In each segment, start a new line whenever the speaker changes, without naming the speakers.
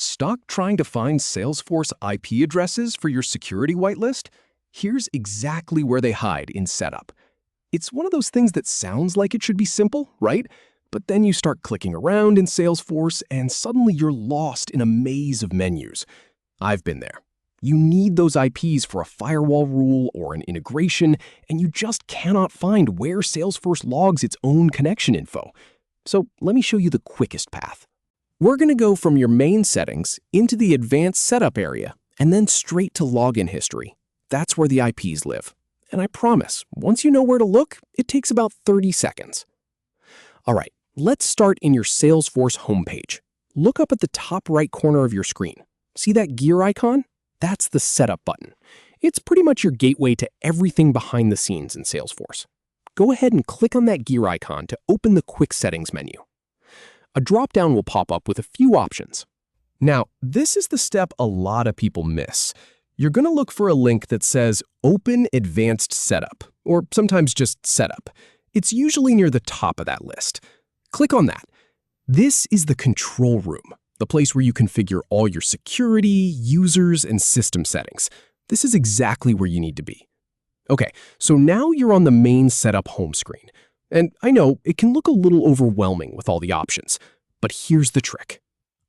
Stuck trying to find Salesforce IP addresses for your security whitelist? Here's exactly where they hide in Setup. It's one of those things that sounds like it should be simple, right? But then you start clicking around in Salesforce and suddenly you're lost in a maze of menus. I've been there. You need those IPs for a firewall rule or an integration, and you just cannot find where Salesforce logs its own connection info. So let me show you the quickest path. We're going to go from your main settings into the advanced setup area and then straight to login history. That's where the IPs live. And I promise, once you know where to look, it takes about 30 seconds. All right, let's start in your Salesforce homepage. Look up at the top right corner of your screen. See that gear icon? That's the setup button. It's pretty much your gateway to everything behind the scenes in Salesforce. Go ahead and click on that gear icon to open the quick settings menu. A drop-down will pop up with a few options. Now, this is the step a lot of people miss. You're going to look for a link that says Open Advanced Setup, or sometimes just Setup. It's usually near the top of that list. Click on that. This is the control room, the place where you configure all your security, users, and system settings. This is exactly where you need to be. Okay, so now you're on the main setup home screen. And I know it can look a little overwhelming with all the options, but here's the trick.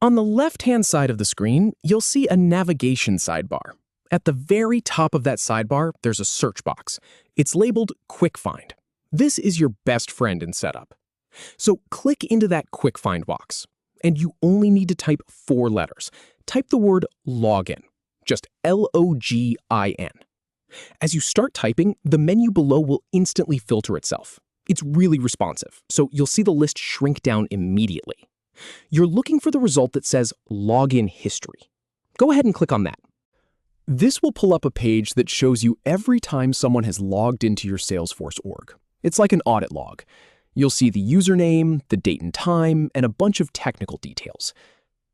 On the left-hand side of the screen, you'll see a navigation sidebar. At the very top of that sidebar, there's a search box. It's labeled Quick Find. This is your best friend in Setup. So click into that Quick Find box, and you only need to type 4 letters. Type the word login, just L-O-G-I-N. As you start typing, the menu below will instantly filter itself. It's really responsive, so you'll see the list shrink down immediately. You're looking for the result that says Login History. Go ahead and click on that. This will pull up a page that shows you every time someone has logged into your Salesforce org. It's like an audit log. You'll see the username, the date and time, and a bunch of technical details.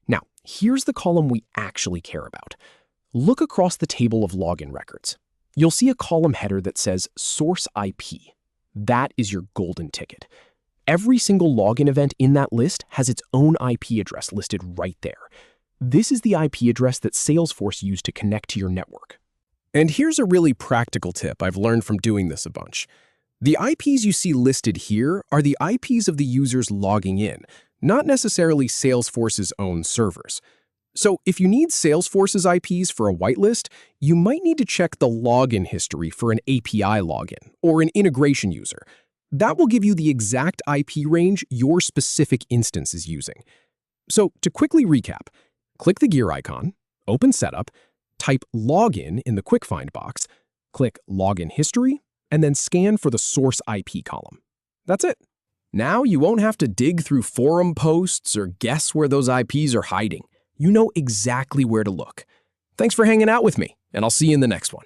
Now, here's the column we actually care about. Look across the table of login records. You'll see a column header that says Source IP. That is your golden ticket. Every single login event in that list has its own IP address listed right there. This is the IP address that Salesforce used to connect to your network. And here's a really practical tip I've learned from doing this a bunch. The IPs you see listed here are the IPs of the users logging in, not necessarily Salesforce's own servers. So if you need Salesforce's IPs for a whitelist, you might need to check the login history for an API login or an integration user. That will give you the exact IP range your specific instance is using. So to quickly recap, click the gear icon, open Setup, type Login in the Quick Find box, click Login History, and then scan for the Source IP column. That's it. Now you won't have to dig through forum posts or guess where those IPs are hiding. You know exactly where to look. Thanks for hanging out with me, and I'll see you in the next one.